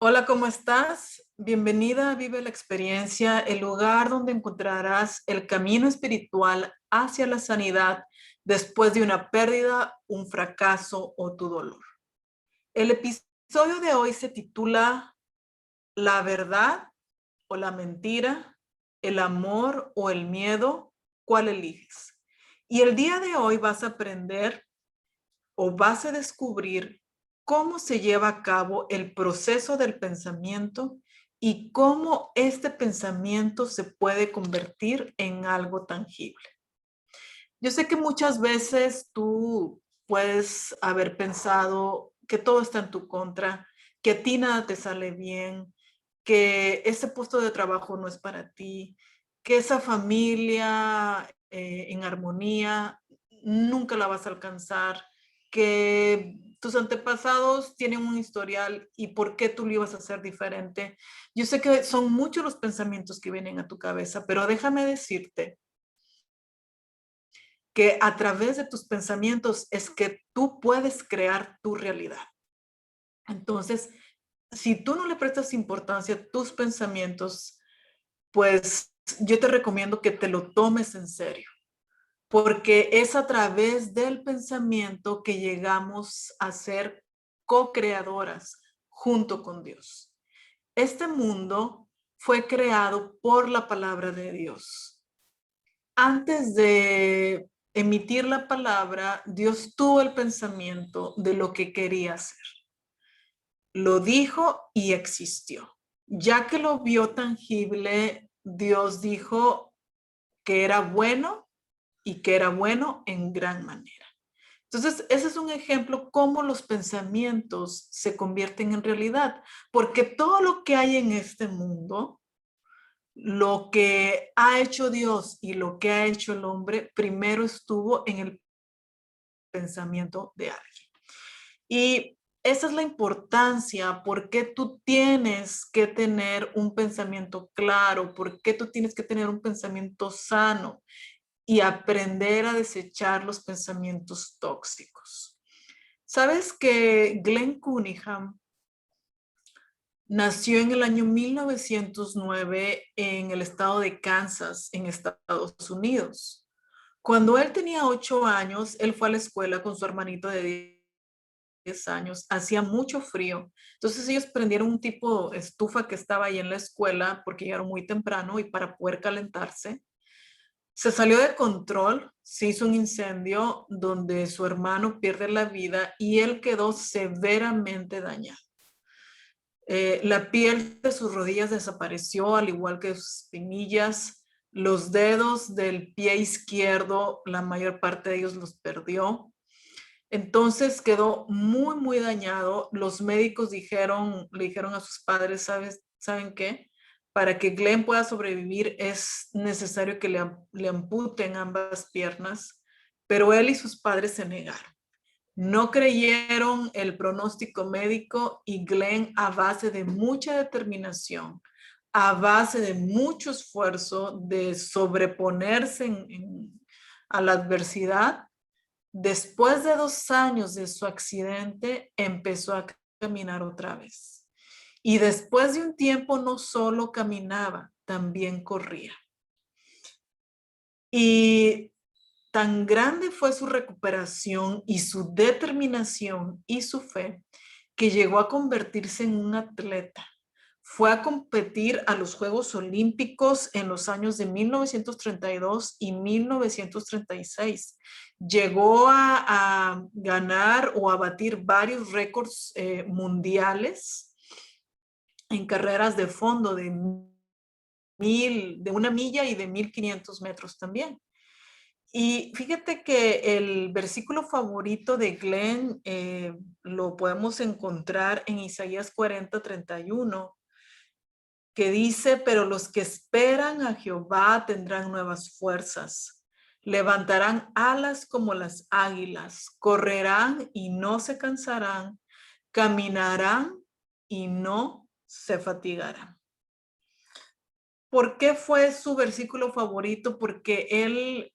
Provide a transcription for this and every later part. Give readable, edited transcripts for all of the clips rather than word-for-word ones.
Hola, ¿cómo estás? Bienvenida a Vive la Experiencia, el lugar donde encontrarás el camino espiritual hacia la sanidad después de una pérdida, un fracaso o tu dolor. El episodio de hoy se titula La verdad o la mentira, el amor o el miedo, ¿cuál eliges? Y el día de hoy vas a aprender o vas a descubrir cómo se lleva a cabo el proceso del pensamiento y cómo este pensamiento se puede convertir en algo tangible. Yo sé que muchas veces tú puedes haber pensado que todo está en tu contra, que a ti nada te sale bien, que ese puesto de trabajo no es para ti, que esa familia en armonía nunca la vas a alcanzar, que tus antepasados tienen un historial y por qué tú lo ibas a hacer diferente. Yo sé que son muchos los pensamientos que vienen a tu cabeza, pero déjame decirte que a través de tus pensamientos es que tú puedes crear tu realidad. Entonces, si tú no le prestas importancia a tus pensamientos, pues yo te recomiendo que te lo tomes en serio, porque es a través del pensamiento que llegamos a ser co-creadoras junto con Dios. Este mundo fue creado por la palabra de Dios. Antes de emitir la palabra, Dios tuvo el pensamiento de lo que quería hacer. Lo dijo y existió. Ya que lo vio tangible, Dios dijo que era bueno y que era bueno en gran manera. Entonces, ese es un ejemplo cómo los pensamientos se convierten en realidad, porque todo lo que hay en este mundo, lo que ha hecho Dios y lo que ha hecho el hombre, primero estuvo en el pensamiento de alguien. Y esa es la importancia, por qué tú tienes que tener un pensamiento claro, por qué tú tienes que tener un pensamiento sano y aprender a desechar los pensamientos tóxicos. ¿Sabes que Glenn Cunningham nació en el año 1909 en el estado de Kansas, en Estados Unidos? Cuando él tenía 8 años, él fue a la escuela con su hermanito de 10 años, hacía mucho frío. Entonces ellos prendieron un tipo de estufa que estaba ahí en la escuela porque llegaron muy temprano y para poder calentarse. Se salió de control, se hizo un incendio donde su hermano pierde la vida y él quedó severamente dañado. La piel de sus rodillas desapareció, al igual que sus espinillas. Los dedos del pie izquierdo, la mayor parte de ellos los perdió. Entonces quedó muy, muy dañado. Los médicos le dijeron a sus padres, ¿saben qué? Para que Glenn pueda sobrevivir es necesario que le amputen ambas piernas, pero él y sus padres se negaron. No creyeron el pronóstico médico y Glenn, a base de mucha determinación, a base de mucho esfuerzo de sobreponerse a la adversidad, después de 2 años de su accidente, empezó a caminar otra vez. Y después de un tiempo no solo caminaba, también corría. Y tan grande fue su recuperación y su determinación y su fe que llegó a convertirse en un atleta. Fue a competir a los Juegos Olímpicos en los años de 1932 y 1936. Llegó a ganar o a batir varios récords mundiales en carreras de fondo de 1 milla y de 1500 metros también. Y fíjate que el versículo favorito de Glenn lo podemos encontrar en Isaías 40:31, que dice, pero los que esperan a Jehová tendrán nuevas fuerzas, levantarán alas como las águilas, correrán y no se cansarán, caminarán y no se fatigarán. ¿Por qué fue su versículo favorito? Porque él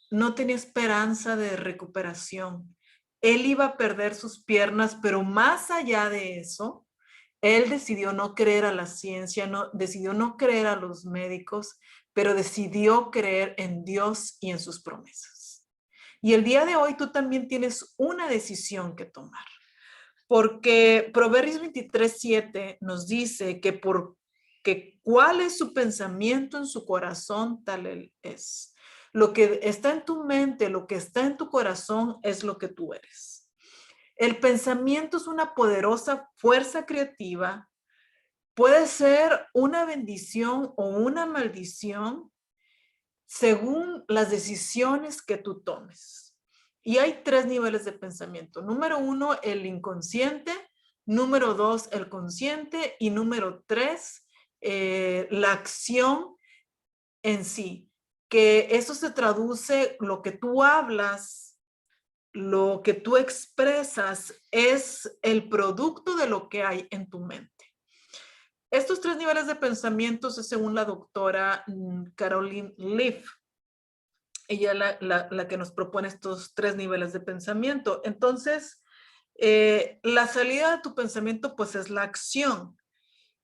no tenía esperanza de recuperación. Él iba a perder sus piernas, pero más allá de eso, Él decidió no creer a la ciencia, decidió no creer a los médicos, pero decidió creer en Dios y en sus promesas. Y el día de hoy tú también tienes una decisión que tomar. Porque Proverbios 23:7 nos dice que cuál es su pensamiento en su corazón, tal él es. Lo que está en tu mente, lo que está en tu corazón es lo que tú eres. El pensamiento es una poderosa fuerza creativa. Puede ser una bendición o una maldición según las decisiones que tú tomes. Y hay 3 niveles de pensamiento. Número 1, el inconsciente. Número 2, el consciente. Y número 3, la acción en sí. Que eso se traduce, lo que tú hablas, lo que tú expresas es el producto de lo que hay en tu mente. Estos 3 niveles de pensamientos es según la doctora Caroline Leaf. Ella es la que nos propone estos 3 niveles de pensamiento. Entonces, la salida de tu pensamiento pues es la acción.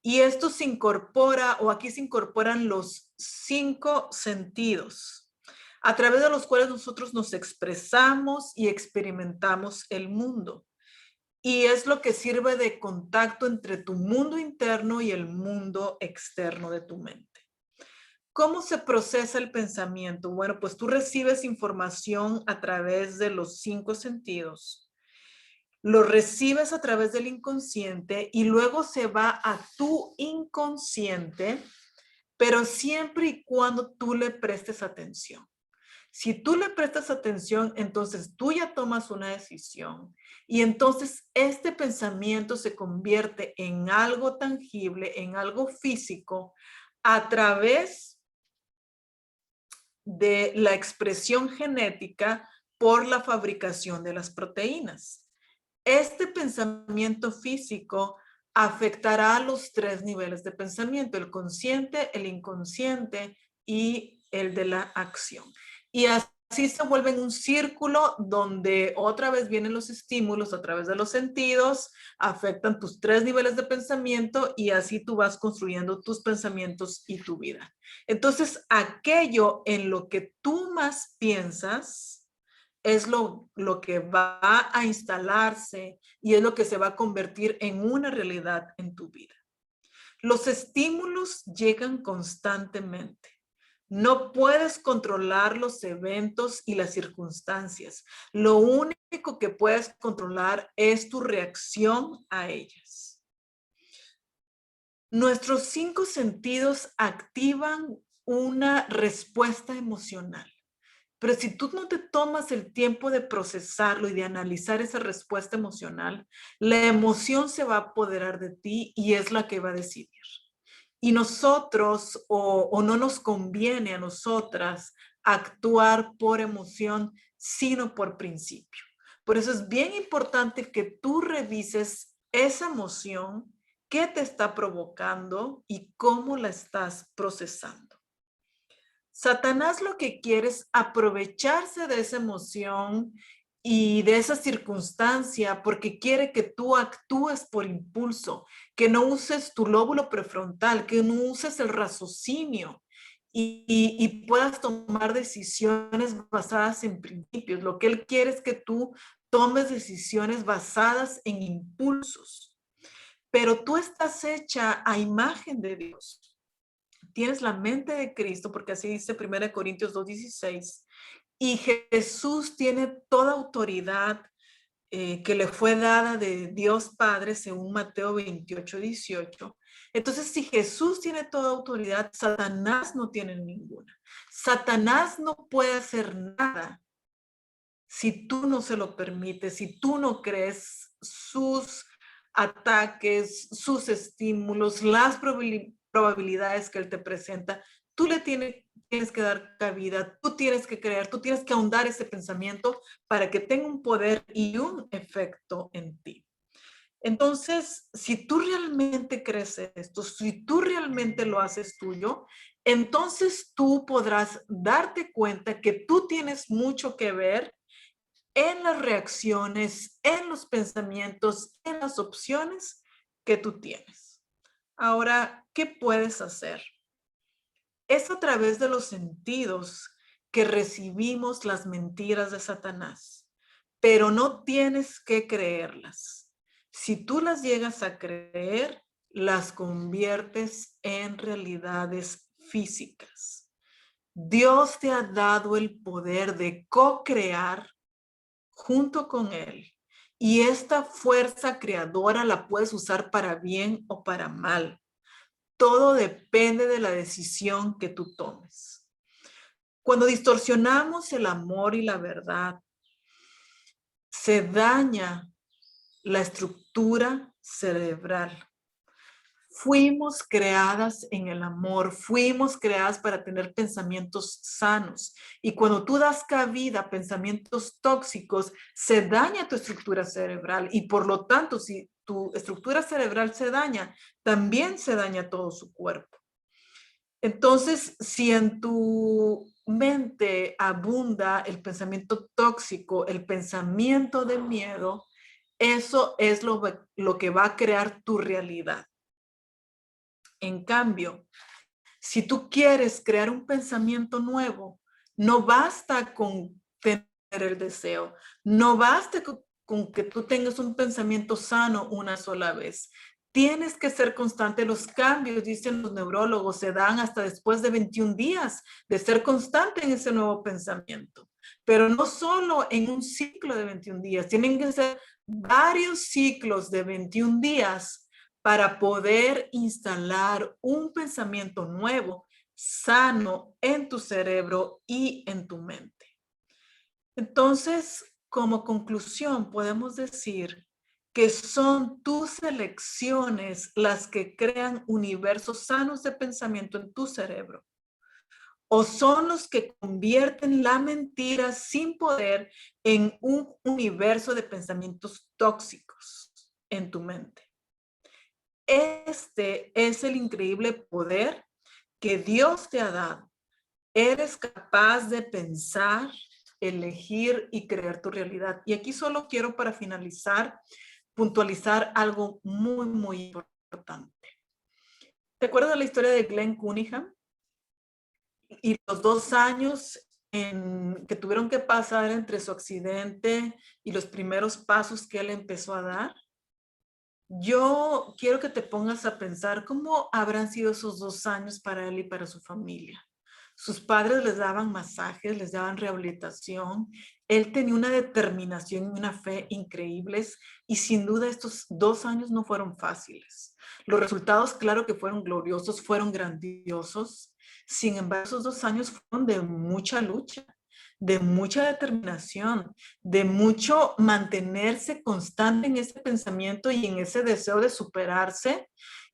Y esto se incorpora, o aquí se incorporan los 5 sentidos, a través de los cuales nosotros nos expresamos y experimentamos el mundo. Y es lo que sirve de contacto entre tu mundo interno y el mundo externo de tu mente. ¿Cómo se procesa el pensamiento? Bueno, pues tú recibes información a través de los 5 sentidos, lo recibes a través del inconsciente y luego se va a tu inconsciente, pero siempre y cuando tú le prestes atención. Si tú le prestas atención, entonces tú ya tomas una decisión y entonces este pensamiento se convierte en algo tangible, en algo físico, a través de la expresión genética por la fabricación de las proteínas. Este pensamiento físico afectará a los 3 niveles de pensamiento, el consciente, el inconsciente y el de la acción. Y así se vuelve en un círculo donde otra vez vienen los estímulos a través de los sentidos, afectan tus 3 niveles de pensamiento y así tú vas construyendo tus pensamientos y tu vida. Entonces, aquello en lo que tú más piensas es lo que va a instalarse y es lo que se va a convertir en una realidad en tu vida. Los estímulos llegan constantemente. No puedes controlar los eventos y las circunstancias. Lo único que puedes controlar es tu reacción a ellas. Nuestros 5 sentidos activan una respuesta emocional. Pero si tú no te tomas el tiempo de procesarlo y de analizar esa respuesta emocional, la emoción se va a apoderar de ti y es la que va a decidir. Y nosotros, o no nos conviene a nosotras actuar por emoción, sino por principio. Por eso es bien importante que tú revises esa emoción, qué te está provocando y cómo la estás procesando. Satanás lo que quiere es aprovecharse de esa emoción y de esa circunstancia porque quiere que tú actúes por impulso, que no uses tu lóbulo prefrontal, que no uses el raciocinio y puedas tomar decisiones basadas en principios. Lo que él quiere es que tú tomes decisiones basadas en impulsos, pero tú estás hecha a imagen de Dios. Tienes la mente de Cristo, porque así dice 1 Corintios 2:16, y Jesús tiene toda autoridad que le fue dada de Dios Padre, según Mateo 28:18. Entonces, si Jesús tiene toda autoridad, Satanás no tiene ninguna. Satanás no puede hacer nada si tú no se lo permites, si tú no crees sus ataques, sus estímulos, las probabilidades que él te presenta, tú le tienes que dar cabida, tú tienes que creer, tú tienes que ahondar ese pensamiento para que tenga un poder y un efecto en ti. Entonces, si tú realmente crees esto, si tú realmente lo haces tuyo, entonces tú podrás darte cuenta que tú tienes mucho que ver en las reacciones, en los pensamientos, en las opciones que tú tienes. Ahora, ¿qué puedes hacer? Es a través de los sentidos que recibimos las mentiras de Satanás, pero no tienes que creerlas. Si tú las llegas a creer, las conviertes en realidades físicas. Dios te ha dado el poder de co-crear junto con Él. Y esta fuerza creadora la puedes usar para bien o para mal. Todo depende de la decisión que tú tomes. Cuando distorsionamos el amor y la verdad, se daña la estructura cerebral. Fuimos creadas en el amor, fuimos creadas para tener pensamientos sanos. Y cuando tú das cabida a pensamientos tóxicos, se daña tu estructura cerebral. Y por lo tanto, si tu estructura cerebral se daña, también se daña todo su cuerpo. Entonces, si en tu mente abunda el pensamiento tóxico, el pensamiento de miedo, eso es lo que va a crear tu realidad. En cambio, si tú quieres crear un pensamiento nuevo, no basta con tener el deseo, no basta con que tú tengas un pensamiento sano una sola vez. Tienes que ser constante. Los cambios, dicen los neurólogos, se dan hasta después de 21 días de ser constante en ese nuevo pensamiento. Pero no solo en un ciclo de 21 días, tienen que ser varios ciclos de 21 días para poder instalar un pensamiento nuevo, sano en tu cerebro y en tu mente. Entonces, como conclusión, podemos decir que son tus elecciones las que crean universos sanos de pensamiento en tu cerebro, o son los que convierten la mentira sin poder en un universo de pensamientos tóxicos en tu mente. Este es el increíble poder que Dios te ha dado. Eres capaz de pensar, elegir y crear tu realidad. Y aquí solo quiero, para finalizar, puntualizar algo muy, muy importante. ¿Te acuerdas de la historia de Glenn Cunningham? Y los 2 años que tuvieron que pasar entre su accidente y los primeros pasos que él empezó a dar. Yo quiero que te pongas a pensar cómo habrán sido esos 2 años para él y para su familia. Sus padres les daban masajes, les daban rehabilitación. Él tenía una determinación y una fe increíbles y sin duda estos 2 años no fueron fáciles. Los resultados, claro que fueron gloriosos, fueron grandiosos. Sin embargo, esos 2 años fueron de mucha lucha, de mucha determinación, de mucho mantenerse constante en ese pensamiento y en ese deseo de superarse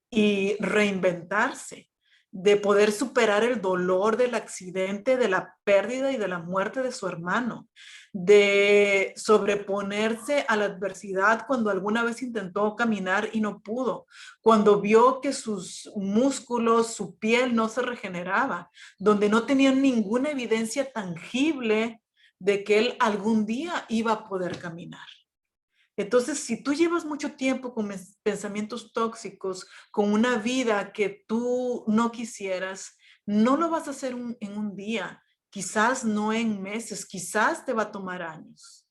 y reinventarse, de poder superar el dolor del accidente, de la pérdida y de la muerte de su hermano, de sobreponerse a la adversidad cuando alguna vez intentó caminar y no pudo, cuando vio que sus músculos, su piel no se regeneraba, donde no tenían ninguna evidencia tangible de que él algún día iba a poder caminar. Entonces, si tú llevas mucho tiempo con pensamientos tóxicos, con una vida que tú no quisieras, no lo vas a hacer en un día, quizás no en meses, quizás te va a tomar años.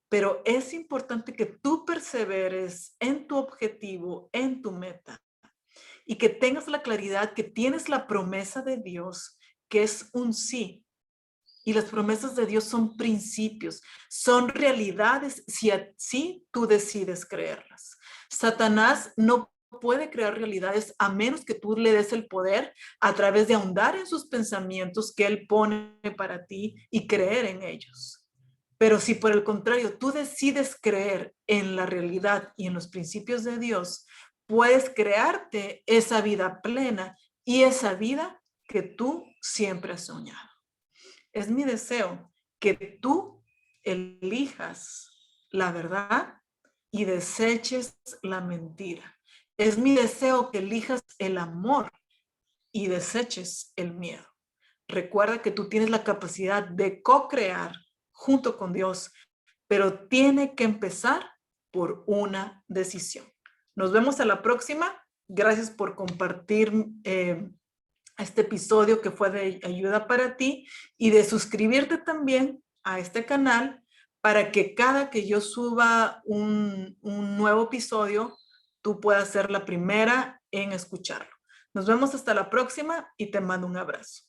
Pero es importante que tú perseveres en tu objetivo, en tu meta, y que tengas la claridad que tienes la promesa de Dios, que es un sí. Y las promesas de Dios son principios, son realidades si tú decides creerlas. Satanás no puede crear realidades a menos que tú le des el poder a través de ahondar en sus pensamientos que él pone para ti y creer en ellos. Pero si por el contrario tú decides creer en la realidad y en los principios de Dios, puedes crearte esa vida plena y esa vida que tú siempre has soñado. Es mi deseo que tú elijas la verdad y deseches la mentira. Es mi deseo que elijas el amor y deseches el miedo. Recuerda que tú tienes la capacidad de co-crear junto con Dios, pero tiene que empezar por una decisión. Nos vemos a la próxima. Gracias por compartir este episodio que fue de ayuda para ti y de suscribirte también a este canal para que cada que yo suba un nuevo episodio, tú puedas ser la primera en escucharlo. Nos vemos hasta la próxima y te mando un abrazo.